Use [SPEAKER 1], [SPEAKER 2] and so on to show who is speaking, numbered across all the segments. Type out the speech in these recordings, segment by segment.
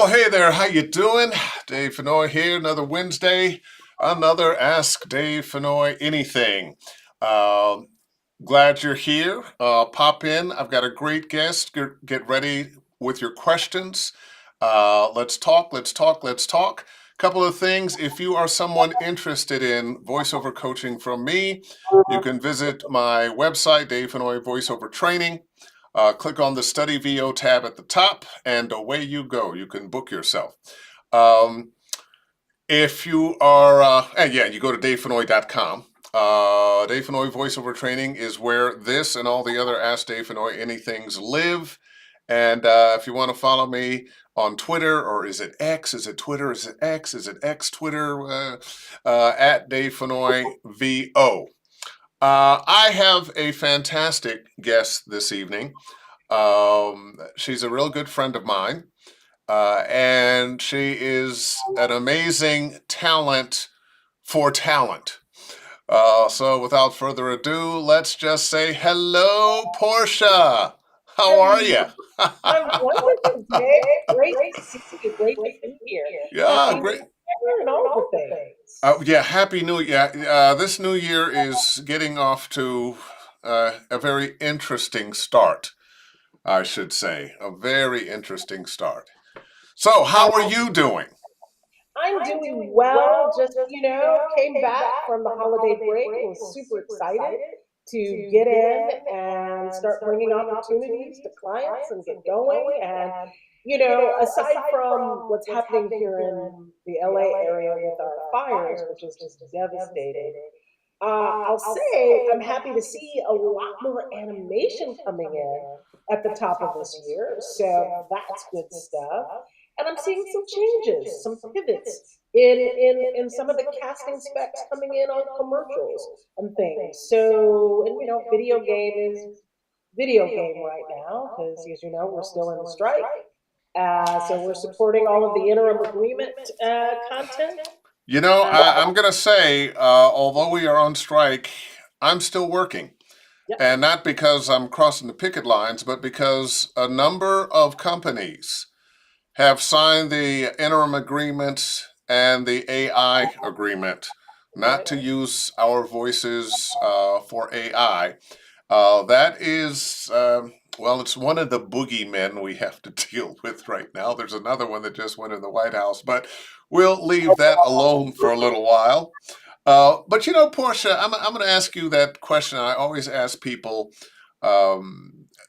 [SPEAKER 1] Well, hey there, how you doing? Dave Fennoy here, another Wednesday, another Ask Dave Fennoy Anything. Um, Glad you're here. Pop in. I've got a great guest. Get ready with your questions. Let's talk, let's talk, let's talk. Couple of things. If you are someone interested in voiceover coaching from me, you can visit my website, Dave Fennoy Voiceover Training. Click on the Study VO tab at the top, and away you go. You can book yourself. Um, if you are, and yeah, you go to davefennoy.com. Dave Fennoy Voiceover Training is where this and all the other Ask Dave Fennoy Anythings live. And if you want to follow me on Twitter, or is it X? Is it Twitter? Is it X? Is it X Twitter? At Dave Fennoy VO. I have a fantastic guest this evening. She's a real good friend of mine, and she is an amazing talent for talent. So without further ado, let's just say hello, Portia. How are you?
[SPEAKER 2] I'm wonderful, Dave. Great to see you. Great to be here.
[SPEAKER 1] Yeah,
[SPEAKER 2] Happy New
[SPEAKER 1] great.
[SPEAKER 2] Year and all the things.
[SPEAKER 1] Yeah, Happy New Year. This new year is getting off to a very interesting start, I should say. A very interesting start. So, how are you doing?
[SPEAKER 2] I'm doing well. Just, came back from the holiday break and was super excited to get in and start bringing opportunities to clients and get going. And, aside from what's happening here in the LA area with our fires, which is just devastating, I'll say I'm happy to see a lot more animation coming in at the top of this year. So that's good stuff. And I'm seeing some changes, some pivots in some of the casting specs coming in on commercials and things. So, and video game is video game right now because, as you know, we're still in the strike. So we're supporting all of the interim agreement content.
[SPEAKER 1] You know, I'm going to say, although we are on strike, I'm still working.
[SPEAKER 2] Yep.
[SPEAKER 1] And not because I'm crossing the picket lines, but because a number of companies have signed the interim agreement and the AI agreement not to use our voices for AI. That is, well, it's one of the boogeymen we have to deal with right now. There's another one that just went in the White House, but we'll leave that alone for a little while. But Portia, I'm going to ask you that question I always ask people.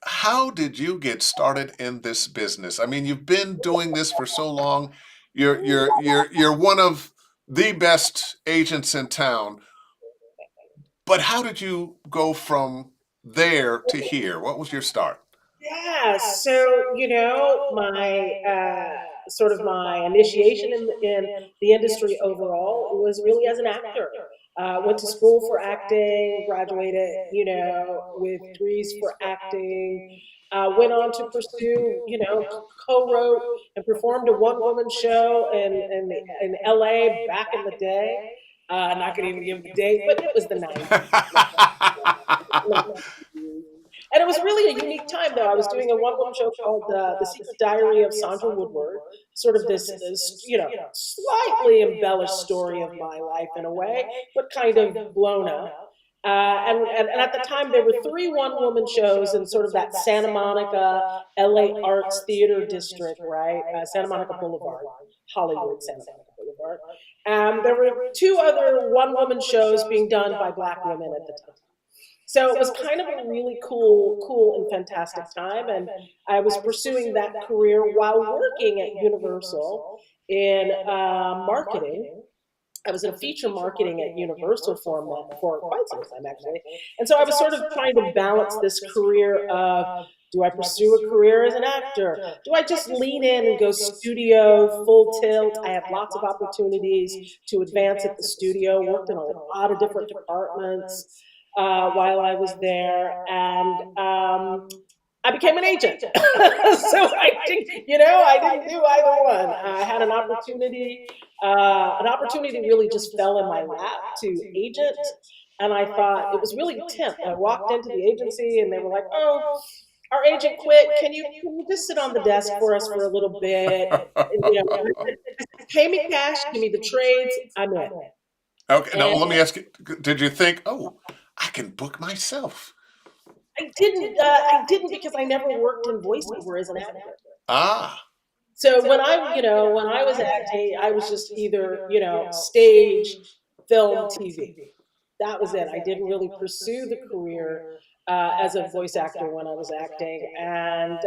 [SPEAKER 1] How did you get started in this business? I mean, you've been doing this for so long. You're one of the best agents in town. But how did you go from there to here? What was your start?
[SPEAKER 2] Yeah, so my sort of my initiation in the industry overall was really as an actor. Went to school for acting, graduated, with degrees for acting. Went on to pursue, co-wrote and performed a one-woman show in LA back in the day. Not gonna even give the date, but it was the 90s. And it was really a unique time, though. I was doing a one-woman show called "The Secret Diary of Sandra Woodward," sort of this, slightly embellished story of my life in a way, but kind of blown up. And at the time, there were three one-woman shows in sort of that Santa Monica, LA Arts Theater District, right? Santa Monica Boulevard, Hollywood, Santa Monica Boulevard. There were two other one-woman shows being done by Black women at the time. So it was kind of a really cool and fantastic time. And I was pursuing that career while working at Universal in marketing. I was in feature marketing at Universal for quite some time, actually. And so I was sort of trying to balance this career of, do I pursue a career as an actor? Do I just lean in and go studio, full tilt? I had lots of opportunities to advance at the studio, worked in a lot of different departments while I was there. And I became an agent. So I didn't do either one. I had an opportunity really just fell in my lap to agent. And I thought it was really temp. I walked into the agency and they were like, oh, our agent quit. Can you just sit on the desk for us for a little bit? And, and I said, pay me cash, give me the trades, I'm in.
[SPEAKER 1] Okay, now
[SPEAKER 2] And
[SPEAKER 1] let me ask you: did you think, "Oh, I can book myself"?
[SPEAKER 2] I didn't because I never worked in voiceover as an actor.
[SPEAKER 1] Ah,
[SPEAKER 2] So when I was acting, I was just either, stage, film, TV. That was it. I didn't really pursue the career as a voice actor when I was acting. And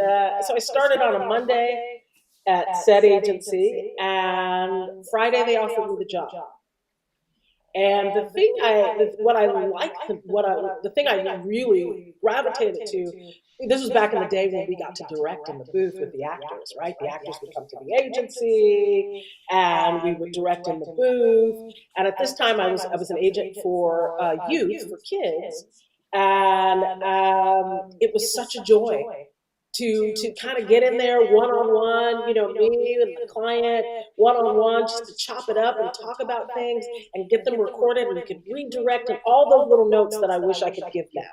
[SPEAKER 2] so I started on a Monday at said agency, and Friday they offered me the job. And what I liked, the thing I really gravitated to, this was back in the day when we got to direct in the booth with the actors, right? The actors would come to the agency, and we would direct in the booth. And at this time, I was an agent for youth, for kids, and it was such a joy to kind of get in there one on one, me and the client one on one, just to chop it up and talk about things and get them recorded, and you could redirect and all those little notes that I wish I could give now.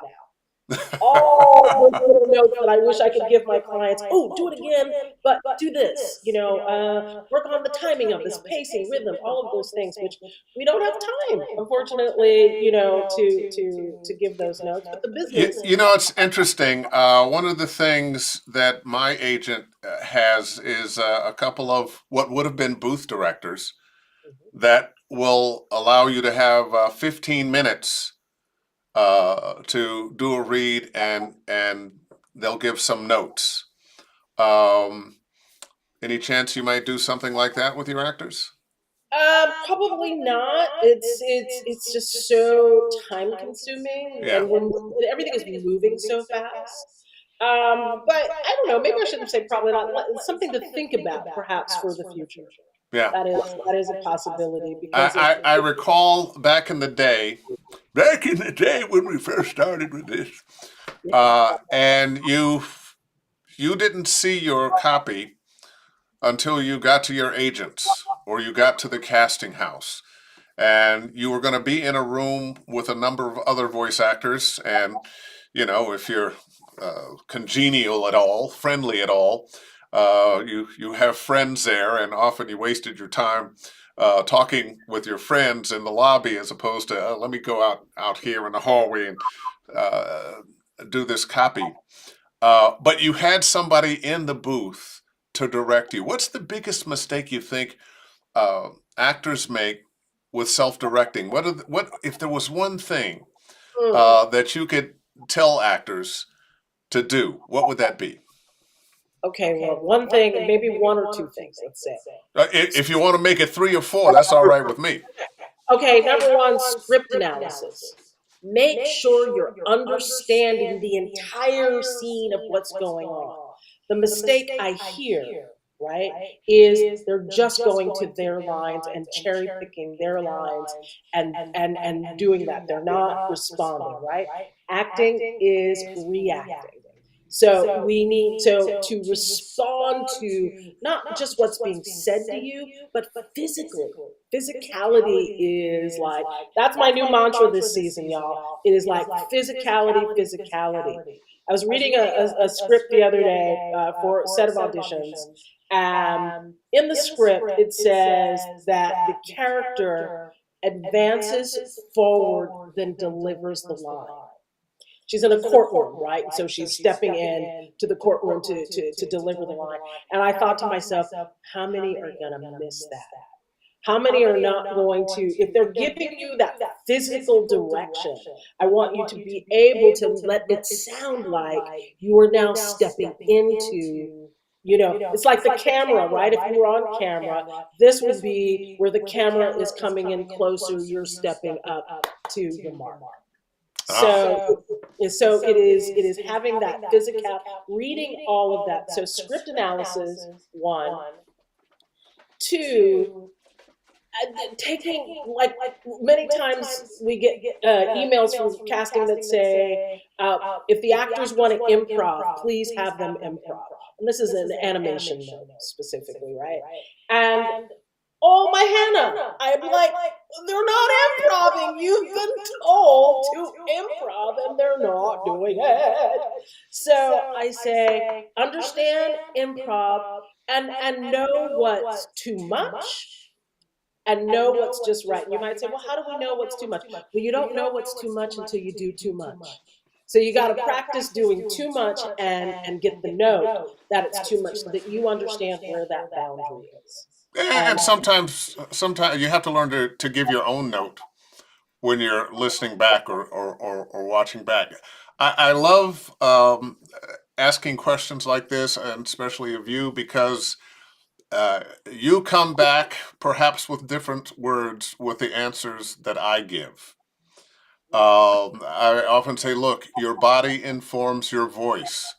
[SPEAKER 2] All those little notes that I wish I could give my clients. Oh, do it again, but do this. Work on the timing of this, pacing, rhythm, all of those things, which we don't have time, unfortunately, to give those notes. But the business.
[SPEAKER 1] It's interesting. One of the things that my agent has is a couple of what would have been booth directors that will allow you to have 15 minutes to do a read, and they'll give some notes. Um, any chance you might do something like that with your actors?
[SPEAKER 2] Probably not. It's just so time consuming,
[SPEAKER 1] Yeah,
[SPEAKER 2] and when everything is moving so fast. But I don't know. Maybe I shouldn't say probably not. Something to think about, perhaps for the future.
[SPEAKER 1] yeah.
[SPEAKER 2] That is a possibility because
[SPEAKER 1] I recall back in the day when we first started with this, and you didn't see your copy until you got to your agents or you got to the casting house. And you were going to be in a room with a number of other voice actors. And, if you're congenial at all, friendly at all, you have friends there, and often you wasted your time talking with your friends in the lobby as opposed to let me go out here in the hallway and uh, do this copy. But you had somebody in the booth to direct you. What's the biggest mistake you think actors make with self-directing? What if there was one thing that you could tell actors to do? What would that be?
[SPEAKER 2] okay. Well, one thing, maybe one or two things. Let's say.
[SPEAKER 1] If you want to make it 3 or 4, that's all right with me.
[SPEAKER 2] Okay, number one, script analysis. Make sure you're understanding the entire scene of what's going on. The mistake I hear, right, is they're just going to their lines and cherry picking their lines and doing that. They're not responding, right? Acting is reacting. So we need to respond to not just what's being said to you, but physically. Physicality is like, that's my new mantra this season, y'all. It is like physicality, physicality. I was reading a script the other day for a set of auditions. In the script, it says that the character advances forward, then delivers the line. She's in a courtroom, right? And so she's stepping in to the courtroom to deliver the line. And I thought to myself, how many are going to miss that? How many are not going to, if they're giving you that physical direction, I want you to be able to let it sound like you are now stepping into, it's like the camera, right? If you were on camera, this would be where the camera is coming in closer, you're stepping up to the mark. So, so it is having that physical, reading all of that. So script analysis, one, two, taking, like many times we get emails from casting that say, if the actors want to improv, please have them improv. And this is an animation note specifically, right? And oh my Hannah, I'm like, they're not improving. You've been told to improv, and they're they're not doing it. So I say, understand improv and know what's too much and know what's just right. And you might say, well, how do we know what's too much? Well, you don't know what's too much until you do too much. So you got to practice doing too much and get the note that it's too much so that you understand where that boundary is.
[SPEAKER 1] And
[SPEAKER 2] And
[SPEAKER 1] sometimes you have to learn to give your own note when you're listening back or watching back. I love asking questions like this, and especially of you, because you come back perhaps with different words with the answers that I give. I often say, look, your body informs your voice.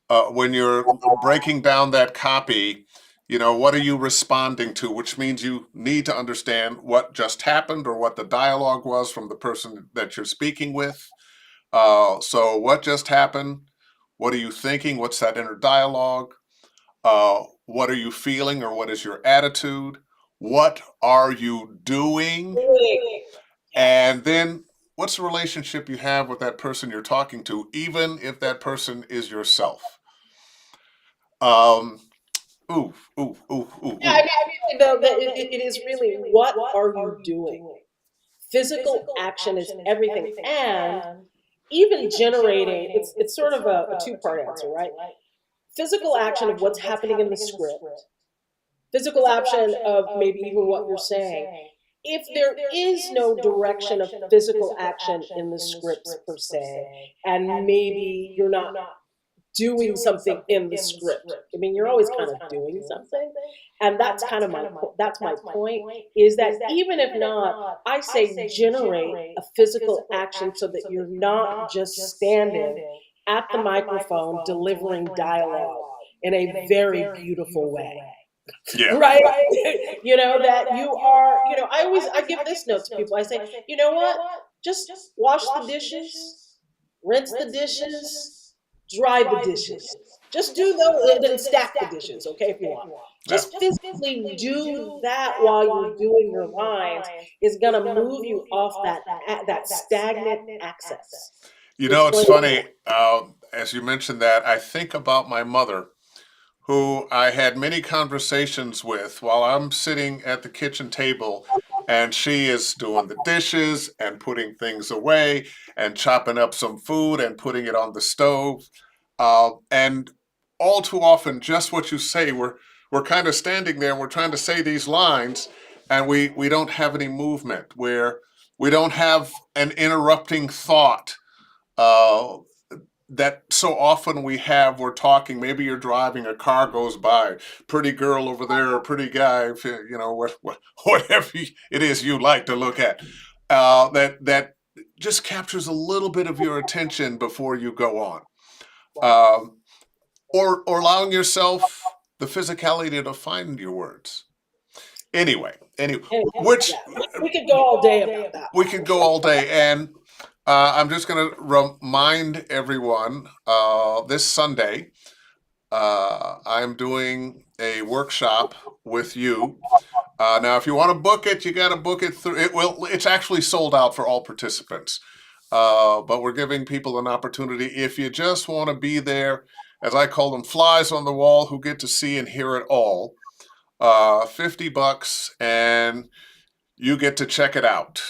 [SPEAKER 1] When you're breaking down that copy, what are you responding to? Which means you need to understand what just happened or what the dialogue was from the person that you're speaking with. So, what just happened? What are you thinking? What's that inner dialogue? What are you feeling or what is your attitude? What are you doing? And then what's the relationship you have with that person you're talking to, even if that person is yourself? Um, ooh, ooh, ooh, ooh,
[SPEAKER 2] yeah,
[SPEAKER 1] ooh.
[SPEAKER 2] I mean, though, that it is really what are you doing? Physical action is everything, and even generating. It's sort of a two-part answer, right? Physical action of what's happening in the script, physical action of maybe even what you're saying. If there is no direction of physical action in the scripts per se, and maybe you're not doing something in the script. I mean, you're always kind of doing something, and that's my point. Is that even if not, I say generate a physical action so that you're not just standing at the microphone delivering dialogue in a very beautiful way,
[SPEAKER 1] Yeah.
[SPEAKER 2] right? That you are. I give this note to people. I say, you know what? Just wash the dishes, rinse the dishes, dry the dishes. Just do those and then stack the dishes, okay, if you want.
[SPEAKER 1] Yeah.
[SPEAKER 2] Just physically do that while you're doing your lines is going to move you off that stagnant access. It's
[SPEAKER 1] It's
[SPEAKER 2] going
[SPEAKER 1] funny. As you mentioned that, I think about my mother, who I had many conversations with while I'm sitting at the kitchen table, and she is doing the dishes and putting things away and chopping up some food and putting it on the stove. And all too often, just what you say, we're kind of standing there and we're trying to say these lines, and we don't have any movement, where we don't have an interrupting thought. Uh, that so often we have, we're talking, maybe you're driving, a car goes by, pretty girl over there, a pretty guy, whatever it is you like to look at, that just captures a little bit of your attention before you go on. um, or allowing yourself the physicality to find your words. Anyway, which
[SPEAKER 2] yeah. We could go all day about that
[SPEAKER 1] we
[SPEAKER 2] one
[SPEAKER 1] could
[SPEAKER 2] for
[SPEAKER 1] go
[SPEAKER 2] sure.
[SPEAKER 1] all day. And I'm just going to remind everyone, this Sunday, I'm doing a workshop with you. Now, if you want to book it, you got to book it through. It's actually sold out for all participants, but we're giving people an opportunity. If you just want to be there, as I call them, flies on the wall who get to see and hear it all, $50, and you get to check it out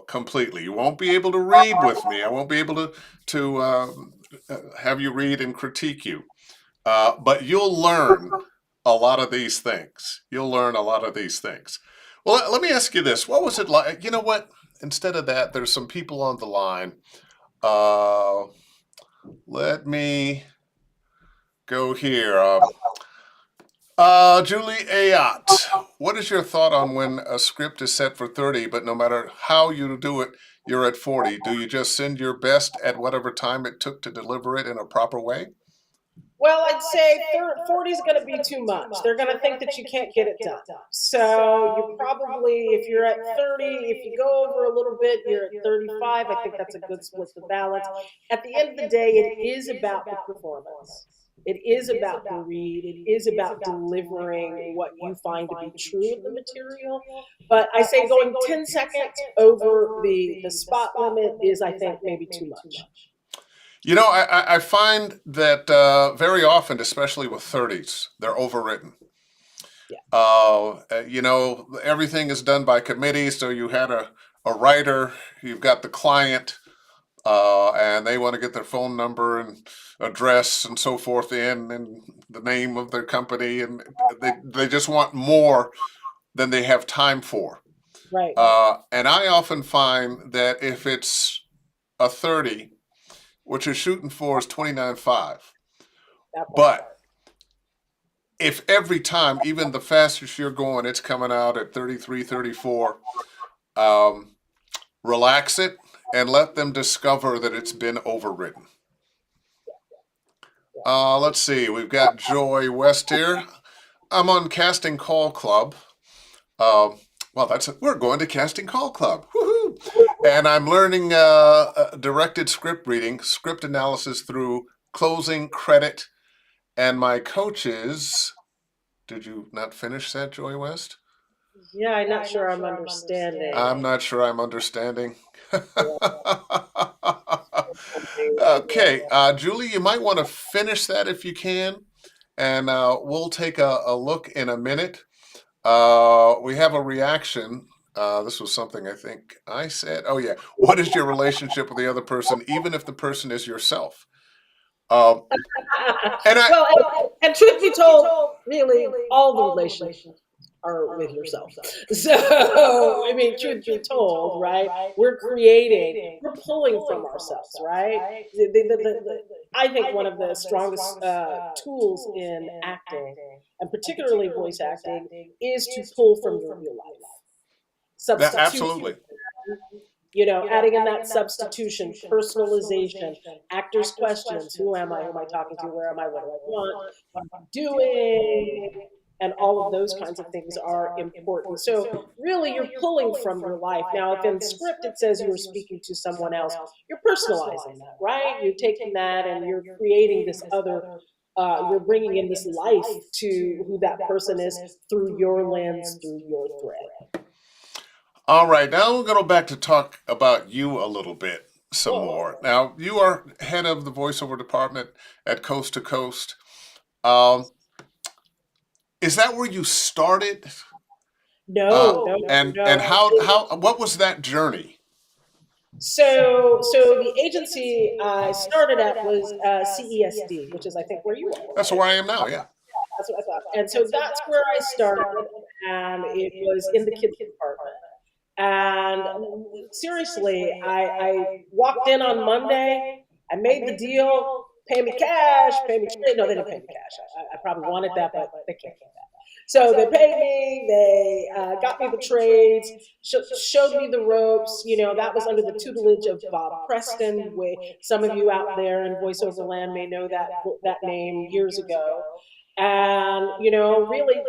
[SPEAKER 1] completely. You won't be able to read with me. I won't be able to have you read and critique you. But you'll learn a lot of these things. You'll learn a lot of these things. Well, let me ask you this. What was it like? You know what? Instead of that, there's some people on the line. Uh, Let me go here. Julie Ayotte, what is your thought on when a script is set for 30, but no matter how you do it, you're at 40? Do you just send your best at whatever time it took to deliver it in a proper way?
[SPEAKER 2] Well, I'd say 40 is going to be too much. They're going to think that you can't get it done. So you probably, if you're at 30, if you go over a little bit, you're at 35. I think that's a good split to balance. At the end of the day, it is about the performance. It is about the read. It is about delivering what you find to be true of the material. But I say going 10 seconds over the spot limit is, I think, maybe too much.
[SPEAKER 1] I find that very often, especially with 30s, they're overwritten.
[SPEAKER 2] Yeah.
[SPEAKER 1] Everything is done by committee. So you had a writer, you've got the client, and they want to get their phone number and address and so forth in, and the name of their company, and they just want more than they have time for.
[SPEAKER 2] Right.
[SPEAKER 1] And I often find that if it's a 30, what you're shooting for is 29.5. But if every time, even the fastest you're going, it's coming out at 33, 34, relax it and let them discover that it's been overwritten. Let's see. We've got Joy West here. I'm on Casting Call Club. We're going to Casting Call Club. Woohoo! And I'm learning directed script reading, script analysis through closing, credit, and my coaches. Did you not finish that, Joy West?
[SPEAKER 2] Yeah, I'm not sure I'm understanding.
[SPEAKER 1] I'm not sure I'm understanding. Okay, Julie, you might want to finish that if you can, and we'll take a look in a minute. We have a reaction. This was something I think I said. Oh, yeah. What is your relationship with the other person, even if the person is yourself? Um,
[SPEAKER 2] And truth be told, really, all the relationships are with yourself. So, I mean, truth be told, right? We're pulling from ourselves, right? I think one of the strongest tools in acting, and particularly voice acting, is to pull from your real life. Substitute,
[SPEAKER 1] absolutely.
[SPEAKER 2] adding in that substitution, personalization, actors' questions. Who am I? Who am I talking to? Where am I? What do I want? What am I doing? And all of those kinds of things are important. So really, you're pulling from your life. Now, if in script it says you're speaking to someone else, you're personalizing that, right? You're taking that and you're creating this other, you're bringing in this life to who that person is through your lens, through your thread.
[SPEAKER 1] All right, now we're going to go back to talk about you a little bit, some more. Now, you are head of the voiceover department at Coast to Coast. Is that where you started?
[SPEAKER 2] No.
[SPEAKER 1] And what was that journey?
[SPEAKER 2] So the agency I started at was CESD, which is I think where you are.
[SPEAKER 1] That's where I am now. Yeah.
[SPEAKER 2] That's what I thought. And so that's where I started, and it was in the kids department. And seriously, I walked in on Monday. I made the deal. Pay me cash. Pay me. No, they didn't pay me cash. I probably wanted that, but they can't. So they paid me, they got me the trades, showed me the ropes. That was under the tutelage of Bob Preston. Some of you out there in voiceover land may know that name years ago. And, really,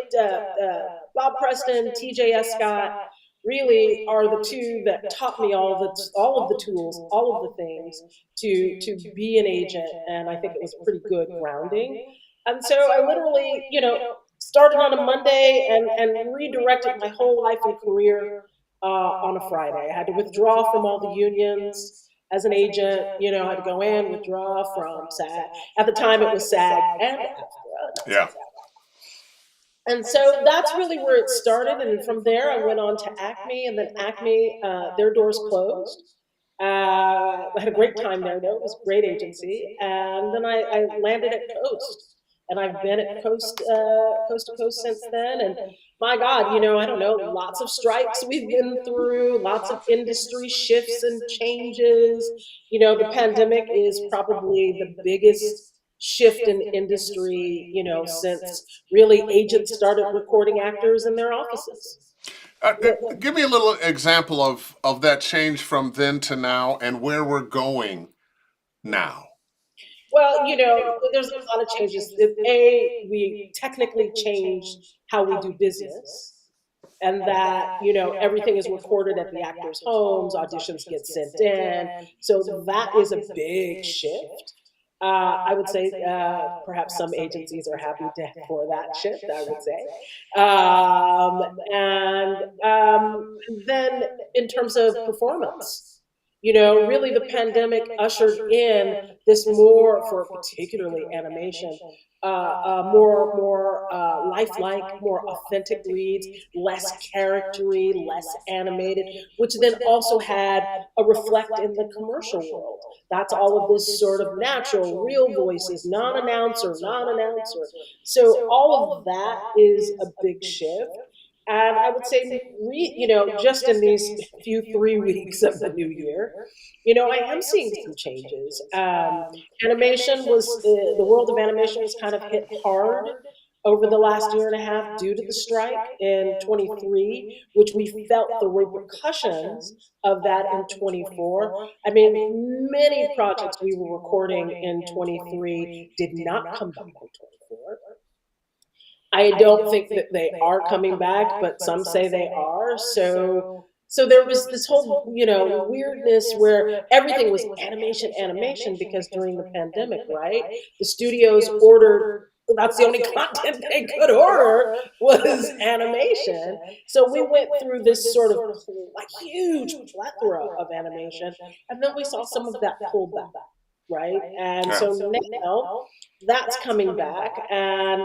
[SPEAKER 2] Bob Preston, TJ Scott really are the two that taught me all of the tools, all of the things to be an agent. And I think it was pretty good grounding. And so I literally, started on a Monday and redirected my whole life and career on a Friday. I had to withdraw from all the unions as an agent. I had to go in, withdraw from SAG. At the time, it was SAG and AFTRA.
[SPEAKER 1] Yeah.
[SPEAKER 2] And so that's really where it started. And from there, I went on to Acme, and then Acme, their doors closed. I had a great time there, though. It was a great agency. And then I landed at Coast. And I've been at Coast to Coast since then. And my God, I don't know, lots of strikes we've been through, lots of industry shifts and changes. The pandemic is probably the biggest shift in industry, since really agents started recording actors in their offices.
[SPEAKER 1] Give me a little example of that change from then to now and where we're going now.
[SPEAKER 2] Well, there's a lot of changes. We technically changed how we do business, and that everything is recorded at the actors' homes. Auditions get sent in, so that is a big shift. I would say perhaps some agencies are happy for that shift. I would say, and then in terms of performance, really the pandemic ushered in this more for particularly animation, more lifelike, more authentic reads, less charactery, less animated, which then also had a reflect in the commercial world. That's all of this sort of natural, real voices, non-announcer, non-announcer. So all of that is a big shift. And I would say, just in these few 3 weeks of the new year, I am seeing some changes. Animation was the world of animation was kind of hit hard over the last year and a half due to the strike in 23, which we felt the repercussions of that in 24. I mean, many projects we were recording in 23 did not come back in 24. I don't think that they are coming back, but some say they are. So there was this whole, weirdness where everything was animation, animation, because during the pandemic, right? The studios ordered, that's the only content they could order was animation. So we went through this sort of like huge plethora of animation, and then we saw some of that pull back, right? And
[SPEAKER 1] Yeah.
[SPEAKER 2] so now that's coming back. And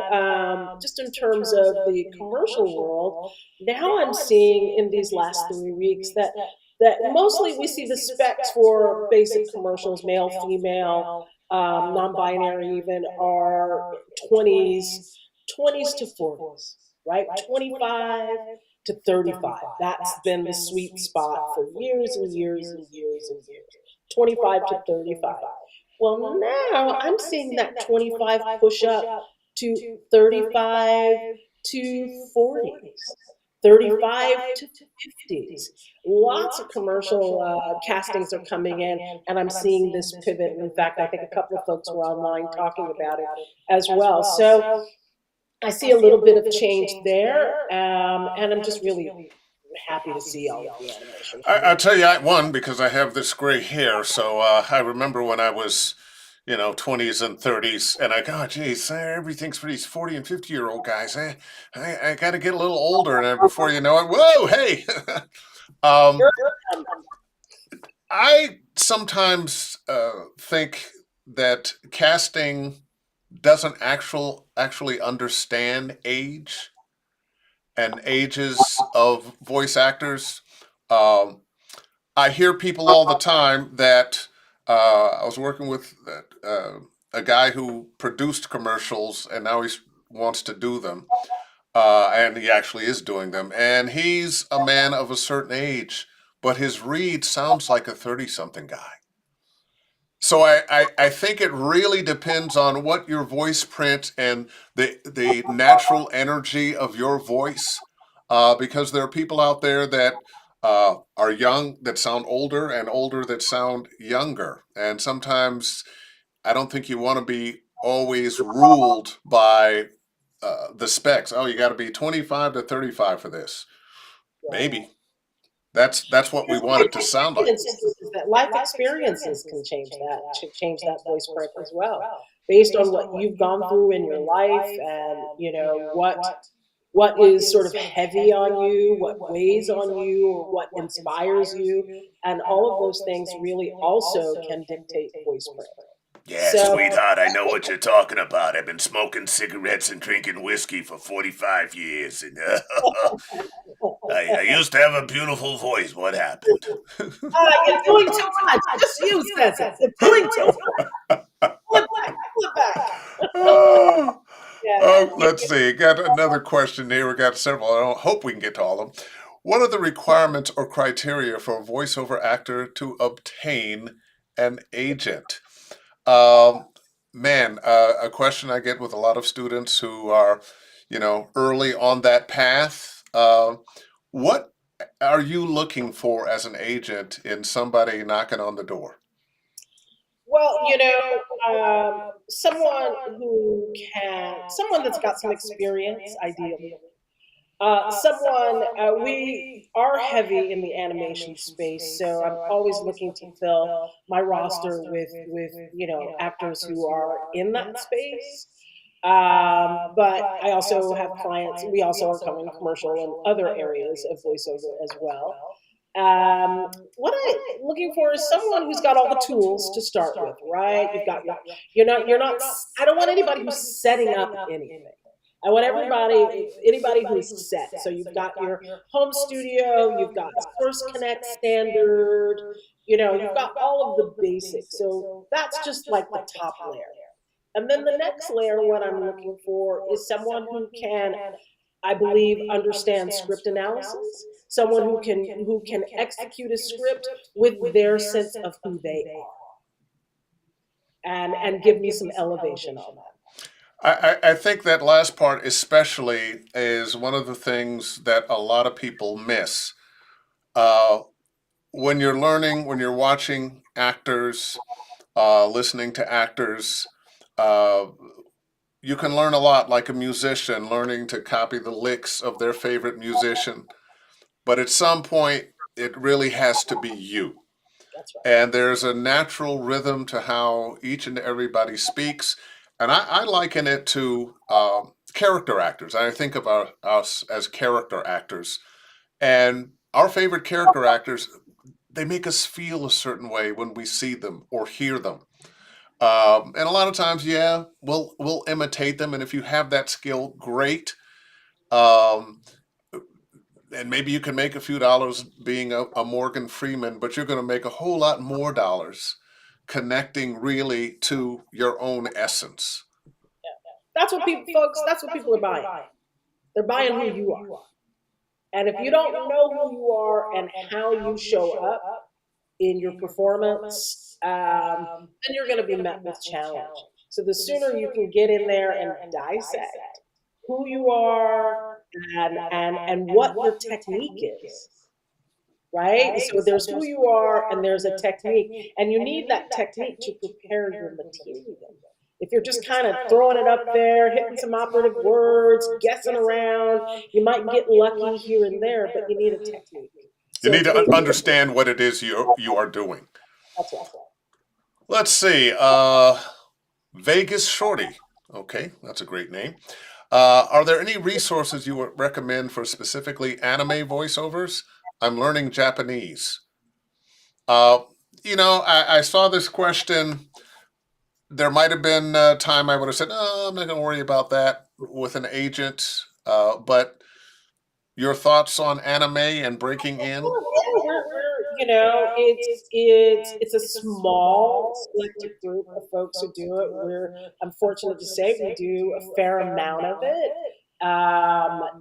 [SPEAKER 2] just in terms of the commercial world, now I'm seeing in these last 3 weeks that mostly we see the specs for basic commercials, male, female, non-binary, even are 20s, 20s to 40s, right? 25 to 35. That's been the sweet spot for years and years and years and years. 25 to 35. Well, now I'm seeing that 25 push up to 35 to 40s, 35 to 50s. Lots of commercial castings are coming in, and I'm seeing this pivot. And in fact, I think a couple of folks were online talking about it as well. So I see a little bit of change there, and I'm just really happy to see all of the animation
[SPEAKER 1] I'll
[SPEAKER 2] coming.
[SPEAKER 1] tell you, I won because I have this gray hair. So I remember when I was, 20s and 30s, and I go, oh, geez, everything's for these 40 and 50-year-old guys. I got to get a little older, and then before you know it, whoa, hey. um, I sometimes think that casting doesn't actually understand age and ages of voice actors. Um, I hear people all the time that I was working with a guy who produced commercials and now he wants to do them. And he actually is doing them. And he's a man of a certain age, but his read sounds like a 30 something guy. So I think it really depends on what your voice print and the natural energy of your voice, because there are people out there that are young that sound older and older that sound younger, and sometimes I don't think you want to be always ruled by the specs. Oh, you got to be 25 to 35 for this.
[SPEAKER 2] Right.
[SPEAKER 1] Maybe that's what we
[SPEAKER 2] Because
[SPEAKER 1] want it to sound like.
[SPEAKER 2] life experiences can change that voice print as well, based on what you've gone through in your life, and what is sort of heavy on you, what weighs on you, or what inspires you, and all of those things really also can dictate voice print.
[SPEAKER 1] Yeah,
[SPEAKER 2] So
[SPEAKER 1] sweetheart, I know what you're talking about. I've been smoking cigarettes and drinking whiskey for 45 years, and I used to have a beautiful voice. What happened?
[SPEAKER 2] you're doing too much. Just you says it. You're doing too much. Pull it back. Pull it back.
[SPEAKER 1] oh,
[SPEAKER 2] Yeah.
[SPEAKER 1] oh, let's see. Got another question here. We got several. I don't hope we can get to all of them. What are the requirements or criteria for a voiceover actor to obtain an agent? Um, Man, a question I get with a lot of students who are, early on that path. What are you looking for as an agent in somebody knocking on the door?
[SPEAKER 2] Well, someone someone that's got some experience, ideally. Someone We are heavy in the animation space, so I'm always looking to fill my roster with actors who are in that space. But I also have clients. We also are coming commercial and other areas of voiceover as well. What I'm looking for is someone who's got all the tools to start with, right? You're not. I don't want anybody who's setting up anything. I want anybody who's set. So you've got your home studio, you've got Source Connect standard, you've got all of the basics. So that's just like the top layer. And then the next layer, what I'm looking for is someone who can, I believe, understand script analysis, someone who can execute a script with their sense of who they are, and give me some elevation on that.
[SPEAKER 1] I think that last part especially is one of the things that a lot of people miss. Uh, when you're learning, when you're watching actors, listening to actors, uh, you can learn a lot like a musician, learning to copy the licks of their favorite musician. But at some point, it really has to be you.
[SPEAKER 2] That's right.
[SPEAKER 1] And there's a natural rhythm to how each and everybody speaks. And I liken it to character actors. I think of us as character actors. And our favorite character actors, they make us feel a certain way when we see them or hear them. And a lot of times, yeah, we'll imitate them. And if you have that skill, great. Um, and maybe you can make a few dollars being a Morgan Freeman, but you're going to make a whole lot more dollars connecting really to your own essence.
[SPEAKER 2] That's what people are buying. They're buying who you are. And if you don't know who you are and how you show up in your performance, then you're going to be met with challenge. So the sooner you can get in there and dissect who you are and what your technique is, right? So there's who you are and there's a technique, and you need that technique to prepare your material. If you're just kind of throwing it up there, hitting some operative words, guessing around, you might get lucky here and there, but you need a technique.
[SPEAKER 1] You
[SPEAKER 2] So
[SPEAKER 1] need
[SPEAKER 2] it's
[SPEAKER 1] to
[SPEAKER 2] really
[SPEAKER 1] understand what it is you are doing.
[SPEAKER 2] that's right.
[SPEAKER 1] Let's see. Vegas Shorty. Okay, that's a great name. Are there any resources you would recommend for specifically anime voiceovers? I'm learning Japanese. Uh, I saw this question. There might have been a time I would have said, "Oh, I'm not going to worry about that with an agent." But your thoughts on anime and breaking in?
[SPEAKER 2] Well, yeah, it's a small selected group of folks who do it. I'm fortunate to say we do a fair amount of it. And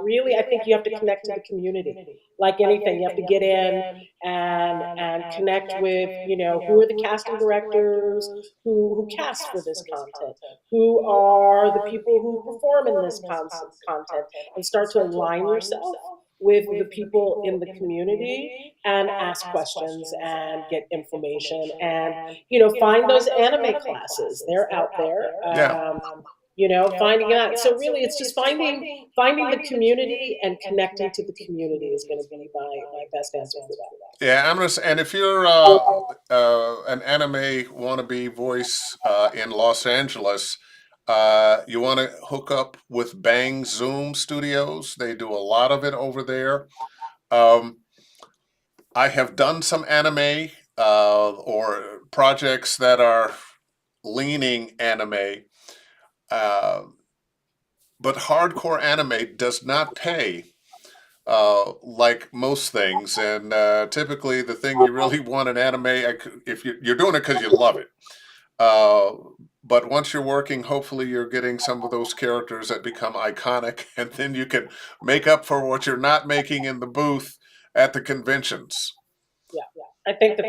[SPEAKER 2] really, I think you have to connect to the community. Like anything, you have to get in and connect with, who are the casting directors who cast for this content, who are the people who perform in this content, and start to align yourself with the people in the community and ask questions and get information, and find those anime classes. They're out there.
[SPEAKER 1] Yeah.
[SPEAKER 2] Finding that. So really, it's just finding the community and connecting to the community is going to be my best answer for that.
[SPEAKER 1] Yeah, I'm gonna say, and if you're an anime wannabe voice in Los Angeles, you want to hook up with Bang Zoom Studios. They do a lot of it over there. Um, I have done some anime or projects that are leaning anime, uh, but hardcore anime does not pay like most things. And typically, the thing you really want in anime, if you're doing it because you love it. Uh, but once you're working, hopefully you're getting some of those characters that become iconic, and then you can make up for what you're not making in the booth at the conventions.
[SPEAKER 2] Yeah, I think that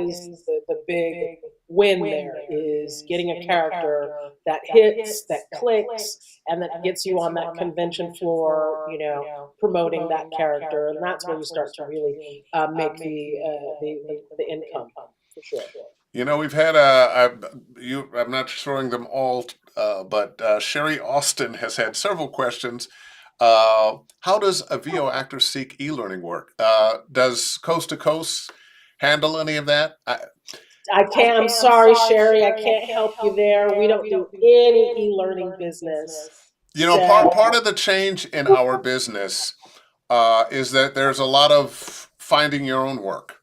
[SPEAKER 2] is the big win. There is getting a character that hits, that clicks, and that gets you on that convention floor, promoting that character, and that's where you start to really make the income sure.
[SPEAKER 1] We've had I'm not showing them all, but Sherry Austin has had several questions. How does a VO actor seek e-learning work? Does Coast to Coast handle any of that?
[SPEAKER 2] I can't. I'm sorry, Sherry. I can't help you there. We don't do any e-learning business.
[SPEAKER 1] Part
[SPEAKER 2] So
[SPEAKER 1] of the change in our business is that there's a lot of finding your own work.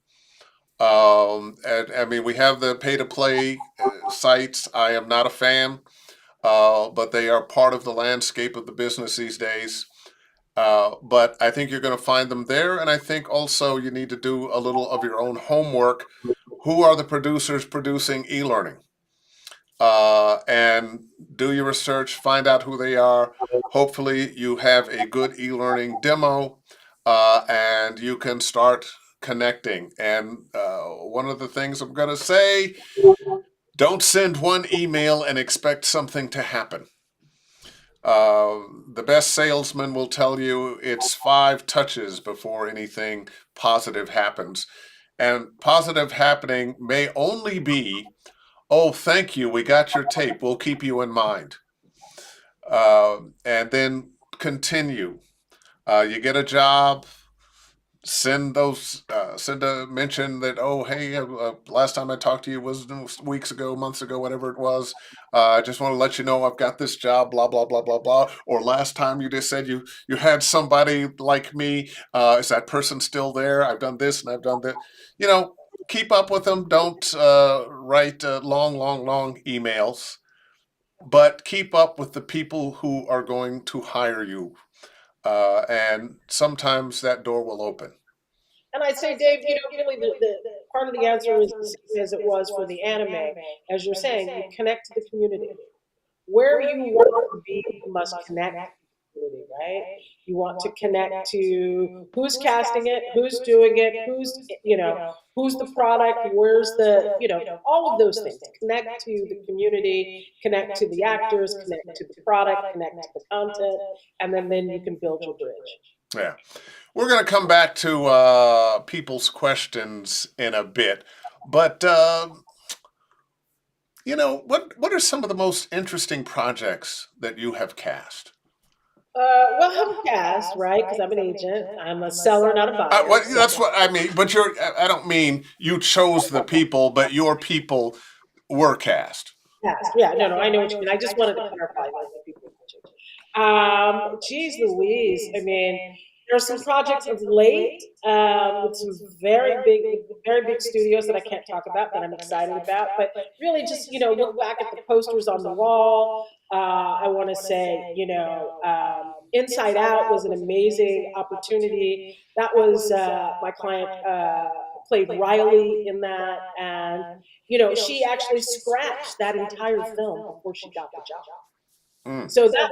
[SPEAKER 1] And I mean, we have the pay to play sites. I am not a fan, but they are part of the landscape of the business these days. But I think you're going to find them there. And I think also you need to do a little of your own homework. Who are the producers producing e learning? And do your research, find out who they are. Hopefully, you have a good e learning demo and you can start connecting. And one of the things I'm going to say, don't send one email and expect something to happen. The best salesman will tell you it's 5 touches before anything positive happens. And positive happening may only be, oh, thank you, we got your tape, we'll keep you in mind. And then continue. You get a job, send a mention that, oh, hey, last time I talked to you was weeks ago, months ago, whatever it was. I just want to let you know I've got this job, blah blah blah blah blah. Or last time you just said you had somebody like me. Is that person still there? I've done this and I've done that. Keep up with them. Don't write long emails, but keep up with the people who are going to hire you. And sometimes that door will open.
[SPEAKER 2] and I'd say, Dave, really the part of the answer is the same as it was for the anime. As you're saying, you connect to the community. Where you want to be, you must connect to the community, right? You want to connect to who's casting it, who's doing it, who's the product, where's all of those things. Connect to the community, connect to the actors, connect to the product, connect to the content, and then you can build your bridge.
[SPEAKER 1] Yeah. We're going to come back to people's questions in a bit. But, what are some of the most interesting projects that you have cast?
[SPEAKER 2] Well, I have a cast, right? Because I'm an agent. I'm a seller, not a buyer.
[SPEAKER 1] That's what I mean. But I don't mean you chose the people, but your people were cast.
[SPEAKER 2] Cast. Yeah, no, I know what you mean. I just wanted to clarify what the people mentioned. Geez Louise. I mean, there are some projects of late with some very big studios that I can't talk about that I'm excited about. But really, just look back at the posters on the wall. I want to say, Inside Out was an amazing opportunity. That was my client played Riley in that, and she actually scratched that entire film before she got the job.
[SPEAKER 1] Mm.
[SPEAKER 2] So that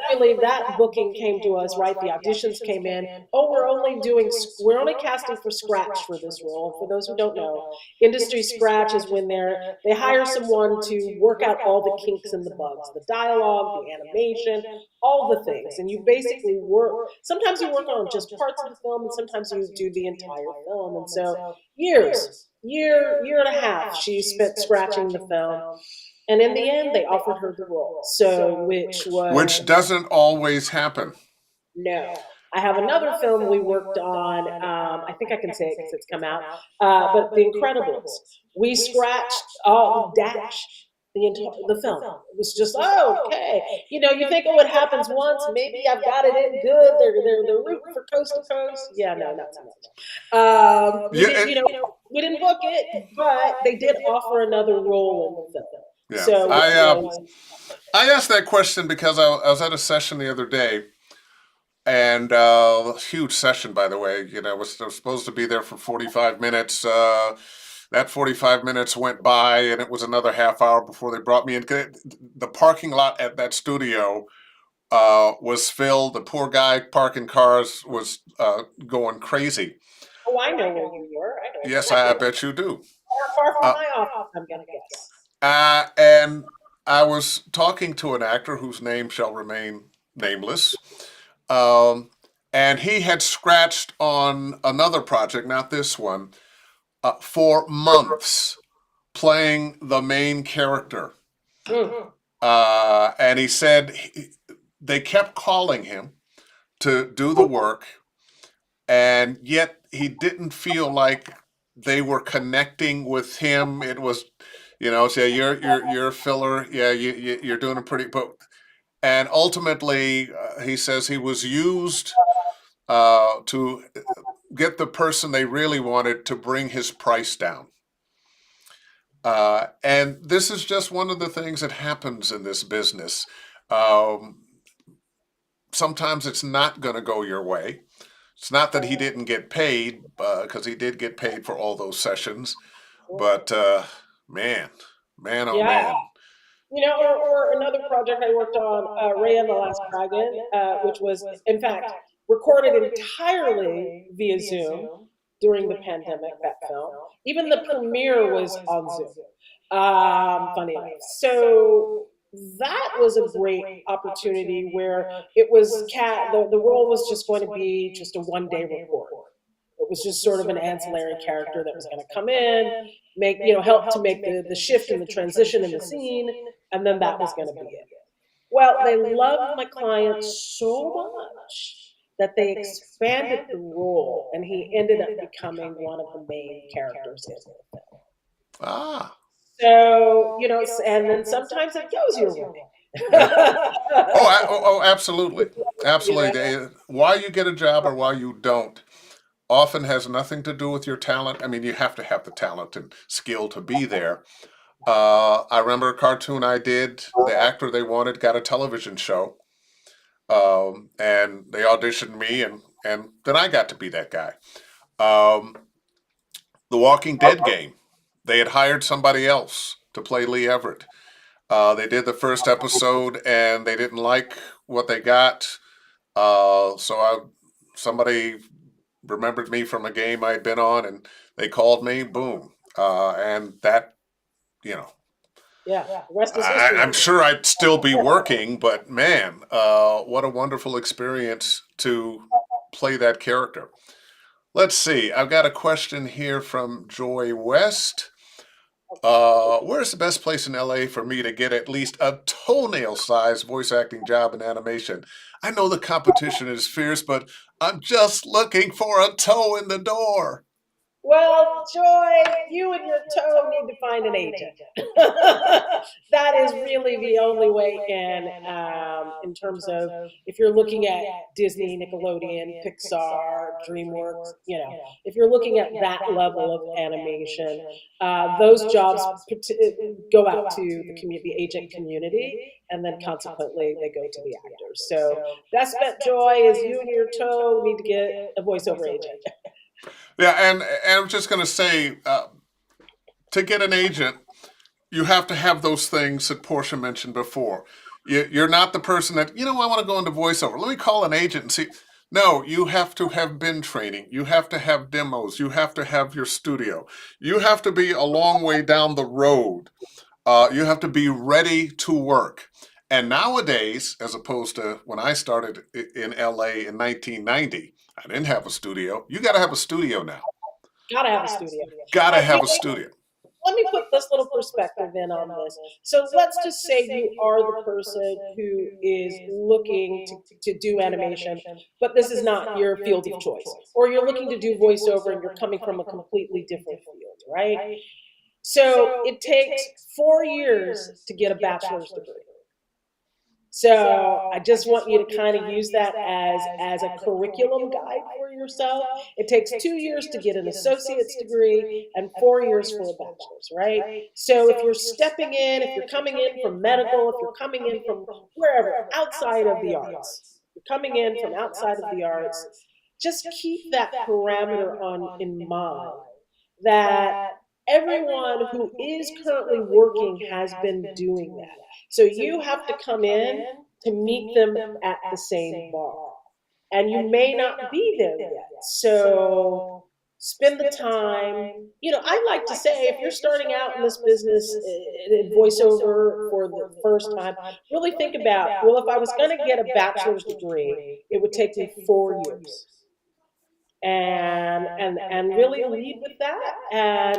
[SPEAKER 2] booking came to us, right? The auditions came in. Oh, we're only casting for scratch for this role. For those who don't know, industry scratch is when they hire someone to work out all the kinks and the bugs, the dialogue, the animation, all the things. And you basically sometimes you work on just parts of the film, and sometimes you do the entire film. And so year and a half, she spent scratching the film. And in the end, they offered her the role. So,
[SPEAKER 1] which doesn't always happen.
[SPEAKER 2] No. I have another film we worked on. I think I can say it because it's come out. But The Incredibles. We scratched all Dash the film. It was just okay. You think, oh, it happens once. Maybe I've got it in good. They're rooting for Coast to Coast. Yeah, no, not so much. We didn't book it, but they did offer another role in the film.
[SPEAKER 1] Yeah.
[SPEAKER 2] So
[SPEAKER 1] I asked that question because I was at a session the other day, and huge session, by the way. I was supposed to be there for 45 minutes. That 45 minutes went by, and it was another half hour before they brought me in. The parking lot at that studio was filled. The poor guy parking cars was going crazy.
[SPEAKER 2] Oh, I know where you were. I know.
[SPEAKER 1] Yes, I bet you do.
[SPEAKER 2] Far from my office, I'm going to guess.
[SPEAKER 1] And I was talking to an actor whose name shall remain nameless. And he had scratched on another project, not this one, for months playing the main character.
[SPEAKER 2] Mm.
[SPEAKER 1] And he said they kept calling him to do the work, and yet he didn't feel like they were connecting with him. It was, say you're a filler. Yeah, you're doing a pretty, but and ultimately he says he was used to get the person they really wanted to bring his price down. And this is just one of the things that happens in this business. Um, Sometimes it's not going to go your way. It's not that he didn't get paid, because he did get paid for all those sessions. But man, man, oh
[SPEAKER 2] Yeah.
[SPEAKER 1] man.
[SPEAKER 2] Or another project I worked on, Ray and the Last Dragon, which was, in fact, recorded entirely via Zoom during the pandemic, that film. Even the premiere was on Zoom, funny enough. So that was a great opportunity where it was the role was just going to be just a 1 day report. It was just sort of an ancillary character that was going to come in, make, help to make the shift and the transition in the scene, and then that was going to be it. Well, they loved my client so much that they expanded the role, and he ended up becoming one of the main characters in the film.
[SPEAKER 1] Ah.
[SPEAKER 2] So, and then sometimes it goes your way.
[SPEAKER 1] Oh, absolutely.
[SPEAKER 2] you know?
[SPEAKER 1] Absolutely. Why you get a job or why you don't often has nothing to do with your talent. I mean, you have to have the talent and skill to be there. I remember a cartoon I did. The actor they wanted got a television show, and they auditioned me, and then I got to be that guy. Um, the Walking Dead game. They had hired somebody else to play Lee Everett. They did the first episode, and they didn't like what they got. Somebody remembered me from a game I'd been on, and they called me. Boom, and that, you know,
[SPEAKER 2] Yeah, the rest is history.
[SPEAKER 1] I'm sure I'd still be working, but man, what a wonderful experience to play that character. Let's see. I've got a question here from Joy West. Where's the best place in LA for me to get at least a toenail-sized voice acting job in animation? I know the competition is fierce, but I'm just looking for a toe in the door.
[SPEAKER 2] Well, Joy, you and your toe need to find an agent. That is really the only way in terms of if you're looking at Disney, Nickelodeon, Pixar, DreamWorks, if you're looking at that level of animation, those jobs go out to the agent community, and then consequently they go to the actors. So best bet, Joy, is you and your toe need to get a voiceover agent.
[SPEAKER 1] Yeah, and I'm just going to say, to get an agent, you have to have those things that Portia mentioned before. You're not the person that, I want to go into voiceover. Let me call an agent and see. No, you have to have been training. You have to have demos. You have to have your studio. You have to be a long way down the road. You have to be ready to work. And nowadays, as opposed to when I started in LA in 1990, I didn't have a studio. You got to have a studio now.
[SPEAKER 2] Gotta have a studio.
[SPEAKER 1] Got to have a studio.
[SPEAKER 2] Let me put this little perspective in on this. So let's just say you are the person who is looking to do animation, but this is not your field of choice. Or you're looking to do voiceover and you're coming from a completely different field, right? So it takes 4 years to get a bachelor's degree. So I just want you to kind of use that as a curriculum guide for yourself. It takes 2 years to get an associate's degree and 4 years for a bachelor's, right? So if you're stepping in, if you're coming in from medical, if you're coming in from wherever, outside of the arts, you're coming in from outside of the arts, just keep that parameter in mind that everyone who is currently working has been doing that. So you have to come in to meet them at the same bar. And you may not be there yet. So spend the time. I like to say if you're starting out in this business in voiceover for the first time, really think about, well, if I was going to get a bachelor's degree, it would take me 4 years. and really lead with that. And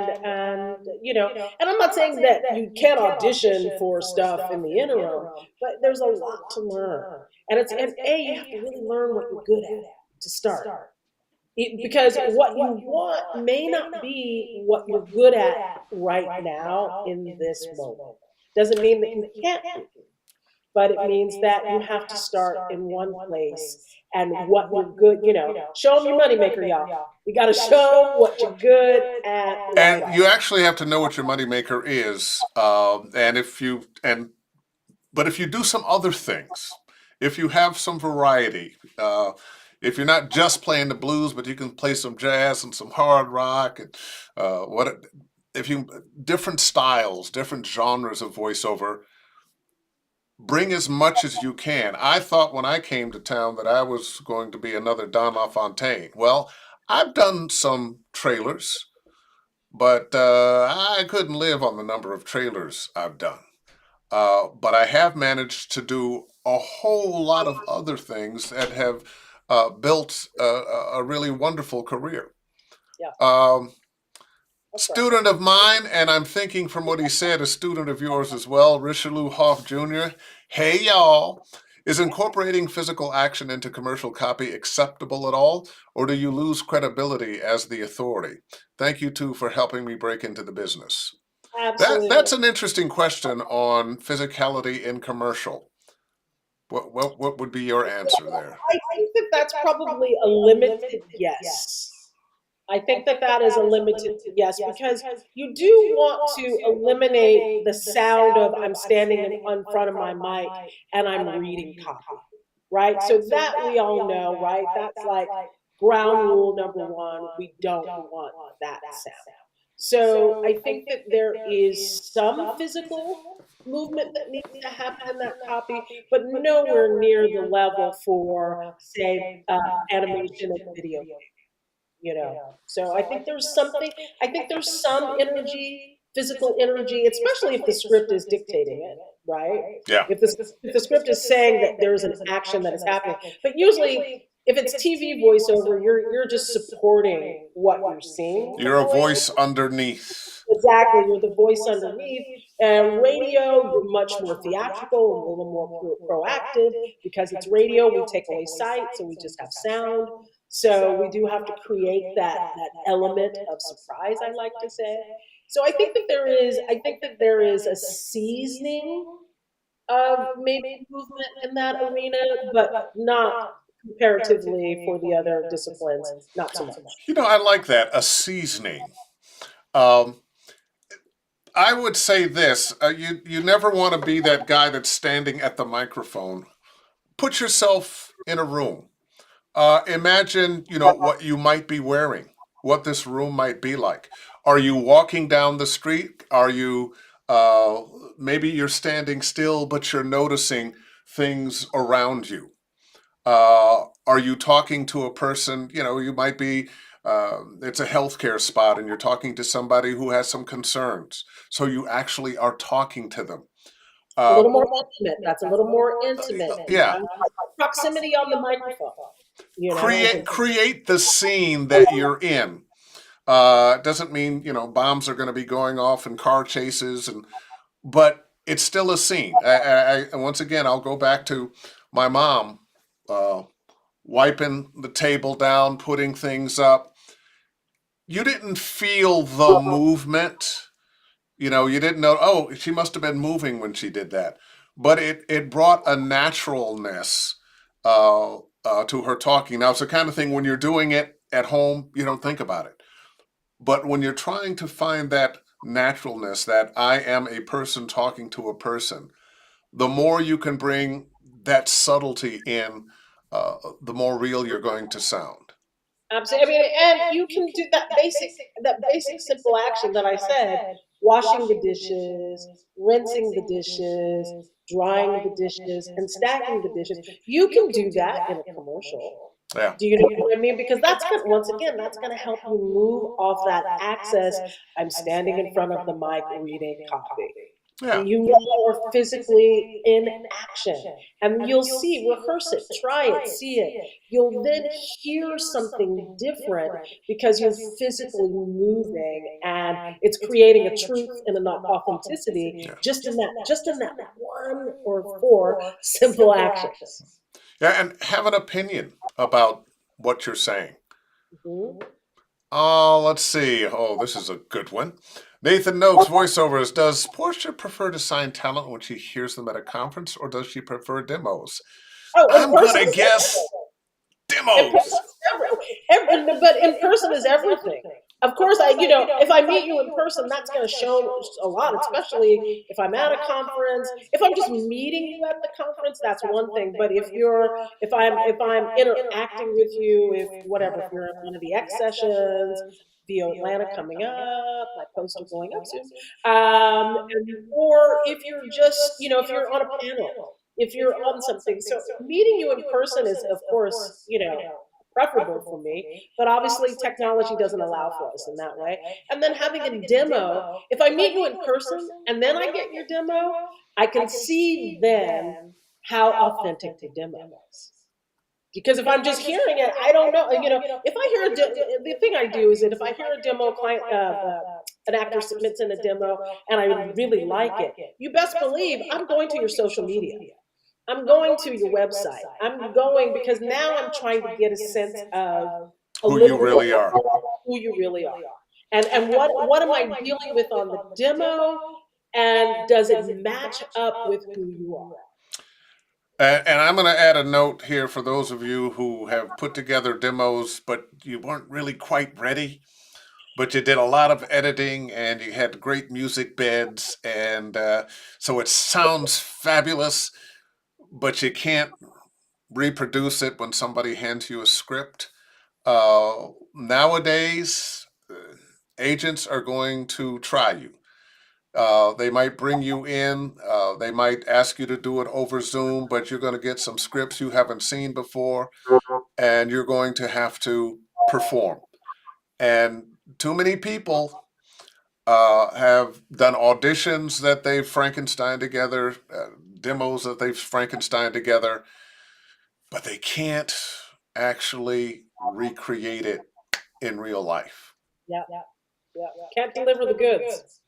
[SPEAKER 2] I'm not saying that you can't audition for stuff in the interim, but there's a lot to learn. And you have to really learn what you're good at to start. Because what you want may not be what you're good at right now in this moment. Doesn't mean that you can't do, but it means that you have to start in one place and what you're good. Show them your moneymaker, y'all. You got to show them what you're good at right
[SPEAKER 1] And
[SPEAKER 2] off.
[SPEAKER 1] you actually have to know what your moneymaker is. But if you do some other things, if you have some variety, if you're not just playing the blues, but you can play some jazz and some hard rock and what if you different styles, different genres of voiceover, bring as much as you can. I thought when I came to town that I was going to be another Don LaFontaine. Well, I've done some trailers, but I couldn't live on the number of trailers I've done. But I have managed to do a whole lot of other things that have built a really wonderful career.
[SPEAKER 2] Yeah,
[SPEAKER 1] Um,
[SPEAKER 2] that's right.
[SPEAKER 1] Student of mine, and I'm thinking from what he said, a student of yours as well, Richelieu Hoff Jr. Hey, y'all. Is incorporating physical action into commercial copy acceptable at all, or do you lose credibility as the authority? Thank you, too, for helping me break into the business. That's
[SPEAKER 2] Absolutely.
[SPEAKER 1] an interesting question on physicality in commercial. What would be your answer there?
[SPEAKER 2] I think that that's probably a limited yes. I think that that is a limited yes, because you do want to eliminate the sound of I'm standing in front of my mic and I'm reading copy, right? So that we all know, right? That's like ground rule number one. We don't want that sound. So I think that there is some physical movement that needs to happen in that copy, but nowhere near the level for, say, animation and video so I think there's something, I think there's some energy, physical energy, especially if the script is dictating it, right?
[SPEAKER 1] Yeah,
[SPEAKER 2] If the script is saying that there's an action that is happening, but usually if it's TV voiceover, you're just supporting what you're seeing
[SPEAKER 1] you're a
[SPEAKER 2] going.
[SPEAKER 1] voice underneath.
[SPEAKER 2] Exactly, you're the voice underneath. And radio, you're much more theatrical, a little more proactive because it's radio. We take away sight, so we just have sound. So we do have to create that element of surprise, I like to say. So I think that there is a seasoning of maybe movement in that arena, but not comparatively for the other disciplines, not so much.
[SPEAKER 1] I like that, a seasoning. Um, I would say this: you never want to be that guy that's standing at the microphone. Put yourself in a room. Imagine, what you might be wearing, what this room might be like. Are you walking down the street? Are you, uh, maybe you're standing still, but you're noticing things around you? Are you talking to a person? You might be, it's a healthcare spot and you're talking to somebody who has some concerns. So you actually are talking to them.
[SPEAKER 2] A
[SPEAKER 1] Uh,
[SPEAKER 2] little more intimate. That's a little more intimate.
[SPEAKER 1] yeah,
[SPEAKER 2] Proximity on the microphone. Is important.
[SPEAKER 1] create the scene that you're in. It doesn't mean bombs are going to be going off and car chases, but it's still a scene. Once again, I'll go back to my mom uh, wiping the table down, putting things up. You didn't feel the movement. You didn't know. Oh, she must have been moving when she did that. But it brought a naturalness to her talking. Now it's the kind of thing when you're doing it at home, you don't think about it. But when you're trying to find that naturalness, that I am a person talking to a person, the more you can bring that subtlety in, the more real you're going to sound.
[SPEAKER 2] Absolutely. I mean, and you can do that basic simple action that I said: washing the dishes, rinsing the dishes, drying the dishes, and stacking the dishes. You can do that in a commercial.
[SPEAKER 1] Yeah.
[SPEAKER 2] Do you know what I mean? Because that's going to, once again, that's going to help you move off that access. I'm standing in front of the mic reading copy.
[SPEAKER 1] Yeah.
[SPEAKER 2] You now are physically in action. And you'll see, rehearse it, try it, see it. You'll then hear something different because you're physically moving and it's creating a truth and an authenticity
[SPEAKER 1] Yeah.
[SPEAKER 2] just in that one or four simple actions.
[SPEAKER 1] Yeah, and have an opinion about what you're saying.
[SPEAKER 2] Mhm.
[SPEAKER 1] Oh, let's see. Oh, this is a good one. Nathan Noakes, voiceovers. Does Portia prefer to sign talent when she hears them at a conference, or does she prefer demos?
[SPEAKER 2] Oh, in
[SPEAKER 1] I'm
[SPEAKER 2] person
[SPEAKER 1] gonna
[SPEAKER 2] is
[SPEAKER 1] guess
[SPEAKER 2] in person
[SPEAKER 1] demos.
[SPEAKER 2] is but in person is everything. Of course, if I meet you in person, that's going to show a lot, especially if I'm at a conference. If I'm just meeting you at the conference, that's one thing. But if I'm interacting with you, if whatever, if you're at one of the X sessions, VO Atlanta coming up, my poster going up soon, or if you're just, if you're on a panel, if you're on something. So meeting you in person is, of course, preferable for me, but obviously technology doesn't allow for us in that way. And then having a demo, if I meet you in person and then I get your demo, I can see then how authentic the demo is. Because if I'm just hearing it, I don't know. If I hear the thing I do is that if I hear a demo, an actor submits in a demo, and I really like it, you best believe I'm going to your social media. I'm going to your website. I'm going because now I'm trying to get a sense of a
[SPEAKER 1] Who you
[SPEAKER 2] little bit
[SPEAKER 1] really are.
[SPEAKER 2] who you really are, and what am I dealing with on the demo, and does it match up with who you are?
[SPEAKER 1] And I'm going to add a note here for those of you who have put together demos, but you weren't really quite ready. But you did a lot of editing and you had great music beds. And so it sounds fabulous, but you can't reproduce it when somebody hands you a script. Nowadays, agents are going to try you. They might bring you in. They might ask you to do it over Zoom, but you're going to get some scripts you haven't seen before, and you're going to have to perform. And too many people have done auditions that they've Frankenstein together, demos that they've Frankenstein together, but they can't actually recreate it in real life.
[SPEAKER 2] Yeah, yeah. Can't deliver the goods.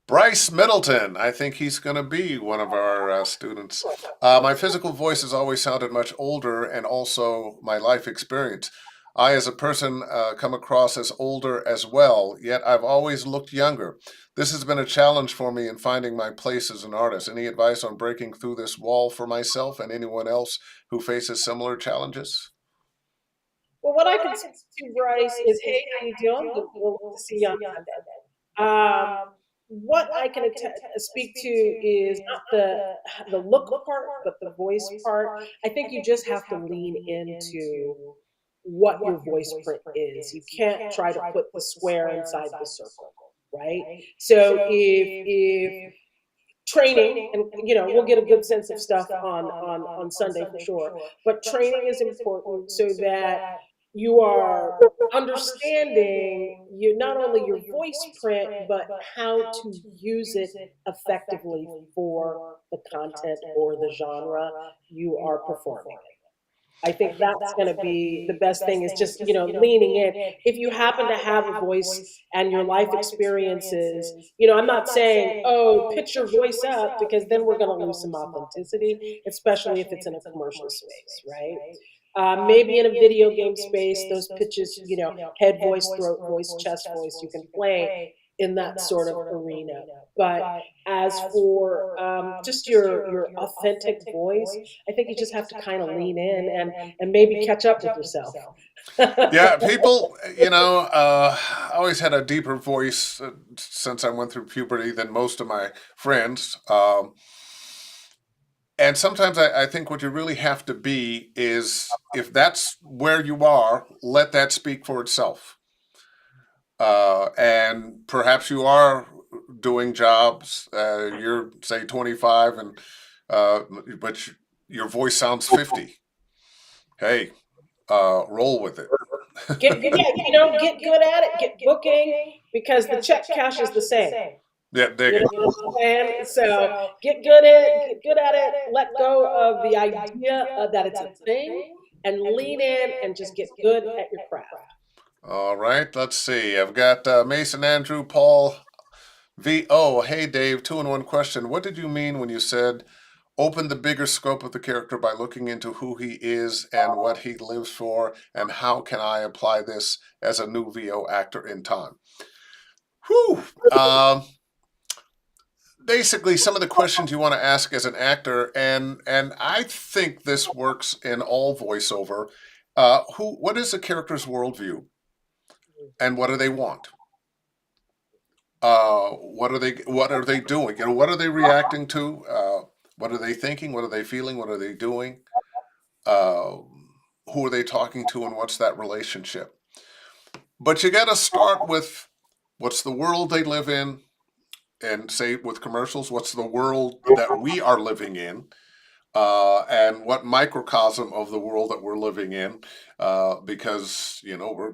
[SPEAKER 1] Bryce Middleton, I think he's going to be one of our students. My physical voice has always sounded much older, and also my life experience. I, as a person, come across as older as well, yet I've always looked younger. This has been a challenge for me in finding my place as an artist. Any advice on breaking through this wall for myself and anyone else who faces similar challenges?
[SPEAKER 2] Well, what I can say to Bryce is, hey, how you doing? We'll look to see you on Monday. What I can speak to is not the look part, but the voice part. I think you just have to lean into what your voice print is. You can't try to put the square inside the circle, right? So if training, and we'll get a good sense of stuff on Sunday for sure, but training is important so that you are understanding you not only your voice print but how to use it effectively for the content or the genre you are performing. I think that's going to be the best thing is just, leaning in. If you happen to have a voice and your life experiences, I'm not saying, oh, pitch your voice up because then we're going to lose some authenticity, especially if it's in a commercial space, right? Maybe in a video game space, those pitches, head voice, throat voice, chest voice, you can play in that sort of arena. But as for just your authentic voice, I think you just have to kind of lean in and maybe catch up with yourself.
[SPEAKER 1] Yeah, people, I always had a deeper voice since I went through puberty than most of my friends. And sometimes I think what you really have to be is if that's where you are, let that speak for itself. And perhaps you are doing jobs, you're, say, 25, and but your voice sounds 50. Hey, roll with it.
[SPEAKER 2] Get good at it, get booking because the check cash is the same.
[SPEAKER 1] Yeah, dig
[SPEAKER 2] You know
[SPEAKER 1] it.
[SPEAKER 2] what I'm saying? So get good at it. Let go of the idea that it's a thing, and lean in and just get good at your craft.
[SPEAKER 1] All right, let's see. I've got Mason, Andrew, Paul, VO. Hey, Dave, two in one question. What did you mean when you said open the bigger scope of the character by looking into who he is and what he lives for, and how can I apply this as a new VO actor in time? Whew. Basically, some of the questions you want to ask as an actor, and I think this works in all voiceover. What is a character's worldview, and what do they want? What are they doing? You know, what are they reacting to? What are they thinking? What are they feeling? What are they doing? Uh, who are they talking to, and what's that relationship? But you got to start with what's the world they live in, and say with commercials, what's the world that we are living in, and what microcosm of the world that we're living in, because you know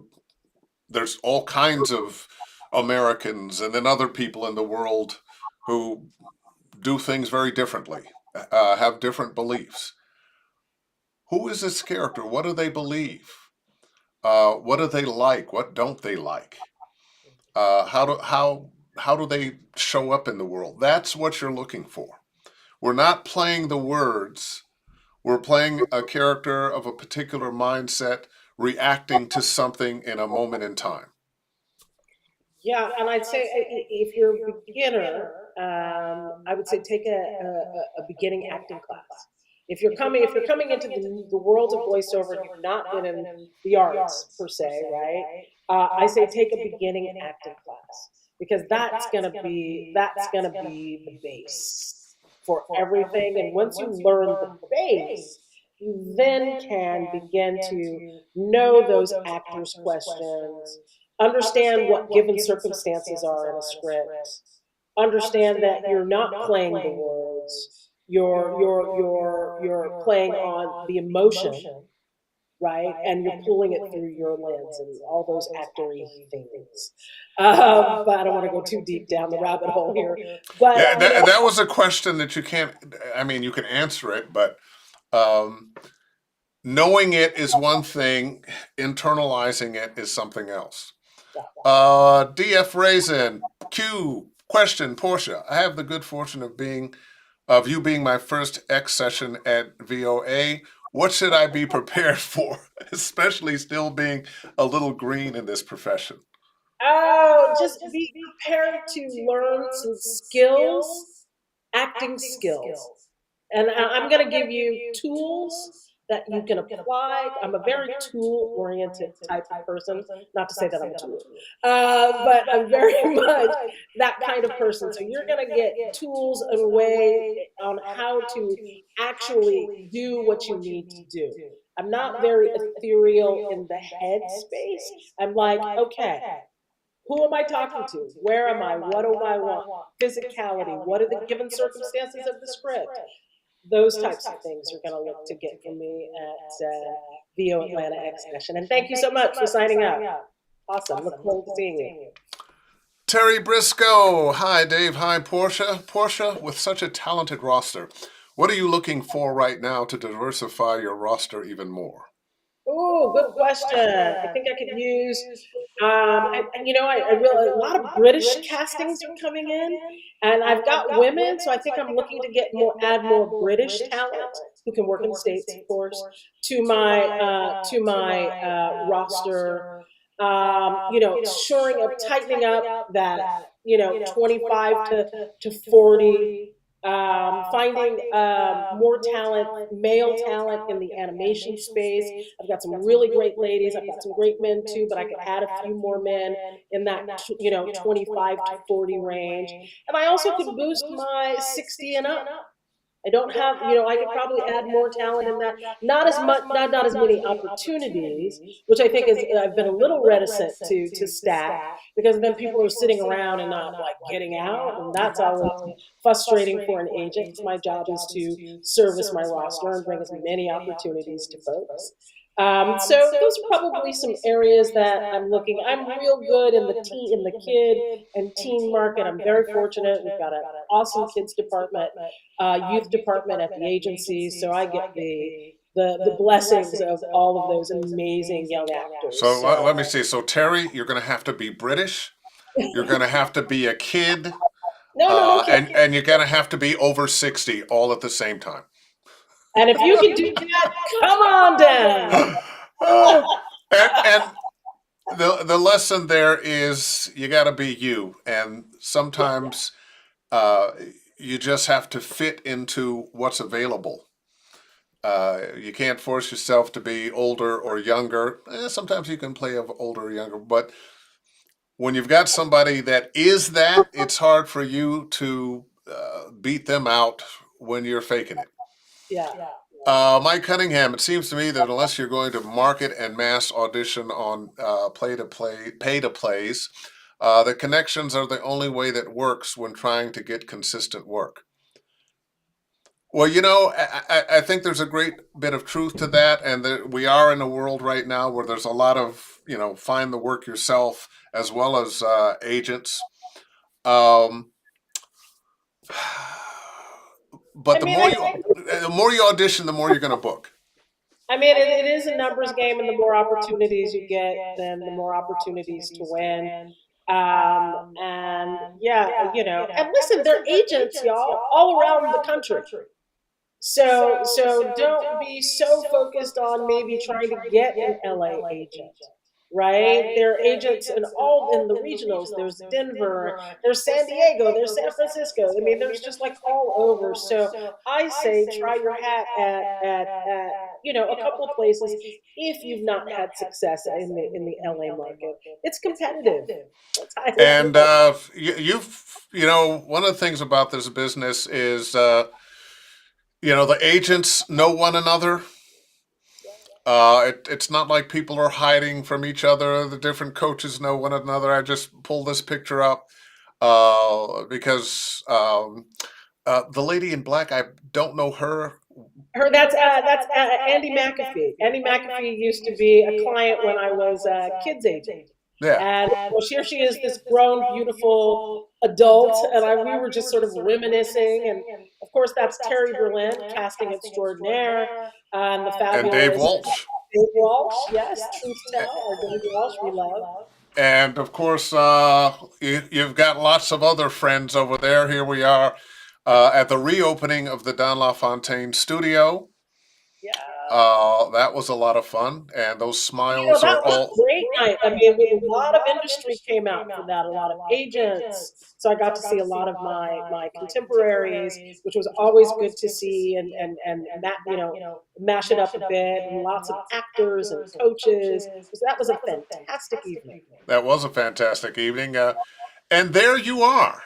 [SPEAKER 1] there's all kinds of Americans and then other people in the world who do things very differently, have different beliefs. Who is this character? What do they believe? What do they like? What don't they like? How do they show up in the world? That's what you're looking for. We're not playing the words. We're playing a character of a particular mindset reacting to something in a moment in time.
[SPEAKER 2] Yeah, and I'd say if you're a beginner, I would say take a beginning acting class. If you're coming into the world of voiceover and you've not been in the arts per se, right? I say take a beginning acting class because that's gonna be the base for everything. And once you learn the base, you then can begin to know those actors' questions, understand what given circumstances are in a script, understand that you're not playing the words, you're playing on the emotion, right? And you're pulling it through your lens and all those actory things. But I don't want to go too deep down the rabbit hole here. But
[SPEAKER 1] Yeah, that was a question that you can't. I mean, you can answer it, but um, knowing it is one thing. Internalizing it is something else. DF Raisin Q question Portia. I have the good fortune of you being my first X session at VOA. What should I be prepared for, especially still being a little green in this profession?
[SPEAKER 2] oh, just be prepared to learn some skills, acting skills. And I'm going to give you tools that you can apply. I'm a very tool oriented type of person. Not to say that I'm a tool, but I'm very much that kind of person. So you're going to get tools and ways on how to actually do what you need to do. I'm not very ethereal in the head space. I'm like, okay, who am I talking to? Where am I? What do I want? Physicality. What are the given circumstances of the script? Those types of things you're going to look to get from me at VO Atlanta X Session. And thank you so much for signing up. Awesome. Look forward to seeing you.
[SPEAKER 1] Terry Briscoe. Hi, Dave. Hi, Portia. Portia, with such a talented roster, what are you looking for right now to diversify your roster even more?
[SPEAKER 2] Oh, good question. I think I could use, I realize a lot of British castings are coming in, and I've got women, so I think I'm looking to add more British talent who can work in the states, of course, to my roster. Shoring up, tightening up that 25 to 40, finding more talent, male talent in the animation space. I've got some really great ladies. I've got some great men too, but I could add a few more men in that 25 to 40 range. And I also could boost my 60 and up. I don't have, I could probably add more talent in that. Not as much, not as many opportunities, which I think is I've been a little reticent to stack because then people are sitting around and not like getting out, and that's always frustrating for an agent because my job is to service my roster and bring as many opportunities to folks. So those are probably some areas that I'm looking. I'm real good in the kid and teen market. I'm very fortunate. We've got an awesome kids department, youth department at the agency, so I get the blessings of all of those amazing young actors.
[SPEAKER 1] So
[SPEAKER 2] So
[SPEAKER 1] let me see. So Terry, you're going to have to be British. You're going to have to be a kid,
[SPEAKER 2] no kid.
[SPEAKER 1] and you're going to have to be over 60 all at the same time.
[SPEAKER 2] And if you can do that, come on down.
[SPEAKER 1] And the lesson there is you got to be you, and
[SPEAKER 2] Yeah,
[SPEAKER 1] sometimes uh, you just have to fit into what's available. You can't force yourself to be older or younger. Sometimes you can play of older or younger, but when you've got somebody that is that, it's hard for you to beat them out when you're faking it.
[SPEAKER 2] yeah.
[SPEAKER 1] Mike Cunningham, it seems to me that unless you're going to market and mass audition on pay to plays, the connections are the only way that works when trying to get consistent work. Well, I think there's a great bit of truth to that, and that we are in a world right now where there's a lot of, find the work yourself as well as agents. Um, but
[SPEAKER 2] I mean, I think
[SPEAKER 1] the more you audition, the more you're going to book.
[SPEAKER 2] it is a numbers game, and the more opportunities you get, then the more opportunities to win. And yeah, and listen, they're agents, y'all, all around the country. So don't be so focused on maybe trying to get an LA agent, right? There are agents in the regionals. There's Denver, there's San Diego, there's San Francisco. I mean, there's just like all over. So I say try your hat at a couple of places if you've not had success in the LA market. It's competitive. That's highly
[SPEAKER 1] And
[SPEAKER 2] competitive.
[SPEAKER 1] one of the things about this business is, the agents know one another. It's not like people are hiding from each other. The different coaches know one another. I just pulled this picture up because the lady in black, I don't know her.
[SPEAKER 2] Her that's Andy McAfee. Andy McAfee used to be a client when I was a kids agent,
[SPEAKER 1] Yeah.
[SPEAKER 2] and well, here she is, this grown, beautiful adult, and we were just sort of reminiscing, and of course that's Terry Berlin, casting extraordinaire, and the
[SPEAKER 1] And Dave
[SPEAKER 2] fabulous
[SPEAKER 1] Walsh.
[SPEAKER 2] Dave Walsh. Yes, Truth Tell, or Dave Walsh, we love.
[SPEAKER 1] And of course, you've got lots of other friends over there. Here we are at the reopening of the Don LaFontaine studio.
[SPEAKER 2] Yeah.
[SPEAKER 1] That was a lot of fun, and those smiles
[SPEAKER 2] That
[SPEAKER 1] are
[SPEAKER 2] was a
[SPEAKER 1] all.
[SPEAKER 2] great night. I mean, a lot of industry came out for that, a lot of agents. So I got to see a lot of my contemporaries, which was always good to see, mash it up a bit, and lots of actors and coaches. So that was a fantastic evening.
[SPEAKER 1] That was a fantastic evening, and there you are.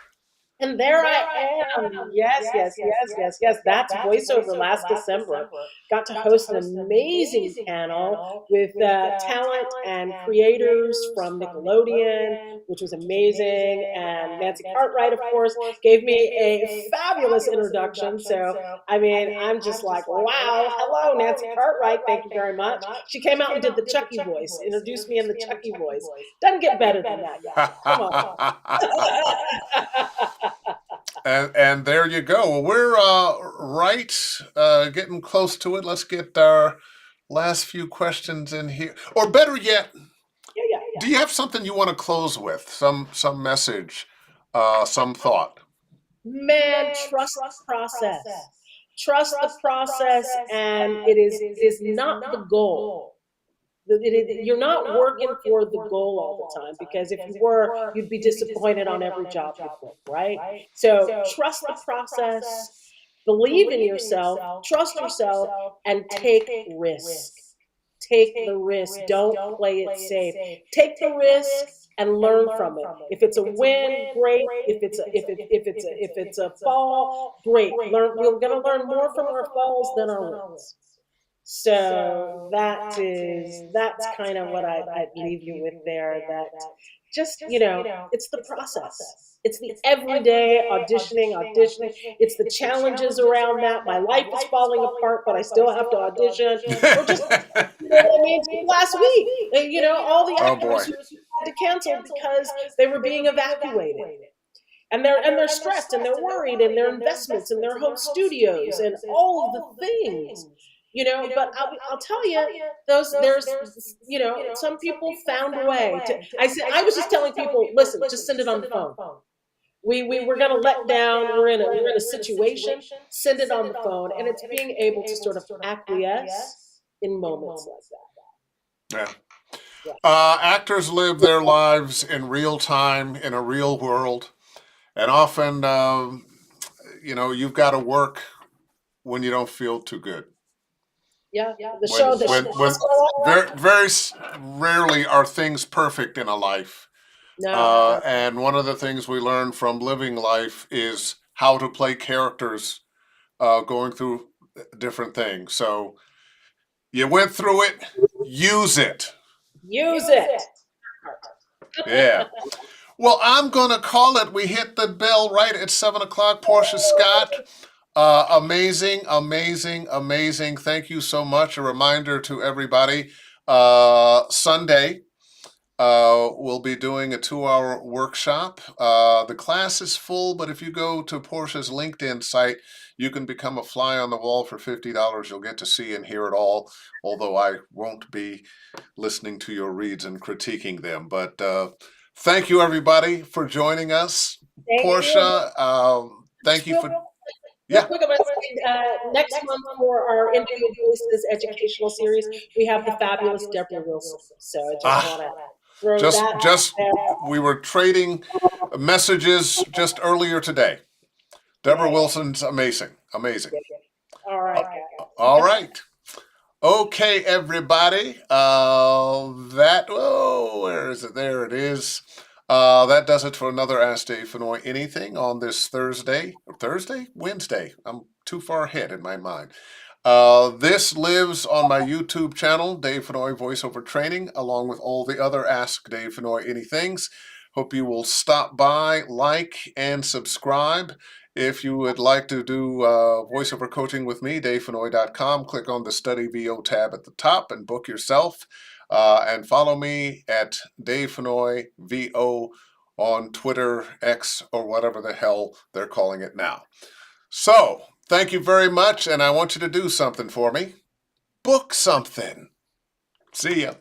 [SPEAKER 2] And there I am. Yes, yes, yes, yes, yes. That's voiceover last December. Got to host an amazing panel with talent and creators from Nickelodeon, which was amazing. And Nancy Cartwright, of course, gave me a fabulous introduction. So, I mean, I'm just like, wow, hello, Nancy Cartwright. Thank you very much. She came out and did the Chucky voice, introduced me in the Chucky voice. Doesn't get better than that, y'all. Come on.
[SPEAKER 1] And there you go. Well, we're right getting close to it. Let's get our last few questions in here, or better yet,
[SPEAKER 2] Yeah, yeah.
[SPEAKER 1] do you have something you want to close with? Some message, some thought.
[SPEAKER 2] Man, trust the process. Trust the process, and it is not the goal. You're not working for the goal all the time, because if you were, you'd be disappointed on every job you book, right? So trust the process, believe in yourself, trust yourself, and take risk. Take the risk. Don't play it safe. Take the risk and learn from it. If it's a win, great. If it's a fall, great. We're going to learn more from our falls than our wins. So that's kind of what I'd leave you with there. That just it's the process. It's the everyday auditioning. It's the challenges around that. My life is falling apart, but I still have to audition. Or just, you know what I mean? Just last week, all the
[SPEAKER 1] Oh
[SPEAKER 2] actors
[SPEAKER 1] boy.
[SPEAKER 2] who had to cancel because they were being evacuated. And they're stressed and they're worried and their investments and their home studios and all of the things. But I'll tell you, there's some people found a way to. I was just telling people, listen, just send it on the phone. We're going to let down. We're in a situation. Send it on the phone, and it's being able to sort of acquiesce in moments like
[SPEAKER 1] Yeah.
[SPEAKER 2] that.
[SPEAKER 1] Actors live their lives in real time in a real world, and often, you've got to work when you don't feel too good.
[SPEAKER 2] Yeah,
[SPEAKER 1] When very rarely are things perfect in a life.
[SPEAKER 2] no.
[SPEAKER 1] And one of the things we learn from living life is how to play characters going through different things. So you went through it, use it.
[SPEAKER 2] Use it.
[SPEAKER 1] Yeah. Well, I'm going to call it. We hit the bell right at 7 o'clock. Portia Scott, amazing, amazing, amazing. Thank you so much. A reminder to everybody, Sunday, we'll be doing a 2-hour workshop. The class is full, but if you go to Portia's LinkedIn site, you can become a fly on the wall for $50. You'll get to see and hear it all, although I won't be listening to your reads and critiquing them. But thank you, everybody, for joining us.
[SPEAKER 2] Thank you.
[SPEAKER 1] Portia, thank you for...
[SPEAKER 2] Real
[SPEAKER 1] Yeah.
[SPEAKER 2] quick, I'm going to say next month for our Innovative Voices educational series, we have the fabulous Deborah Wilson. So I just want to throw that out there.
[SPEAKER 1] We were trading messages just earlier today. Deborah Wilson's amazing. Amazing.
[SPEAKER 2] All right, guys.
[SPEAKER 1] All right. Okay, everybody. Where is it? There it is. That does it for another Ask Dave Fennoy Anything on this Wednesday. I'm too far ahead in my mind. This lives on my YouTube channel, Dave Fennoy Voiceover Training, along with all the other Ask Dave Fennoy Anythings. Hope you will stop by, like, and subscribe. If you would like to do voiceover coaching with me, davefennoy.com, click on the Study VO tab at the top and book yourself. And follow me at Dave Fennoy VO on Twitter, X, or whatever the hell they're calling it now. So, thank you very much, and I want you to do something for me. Book something. See ya.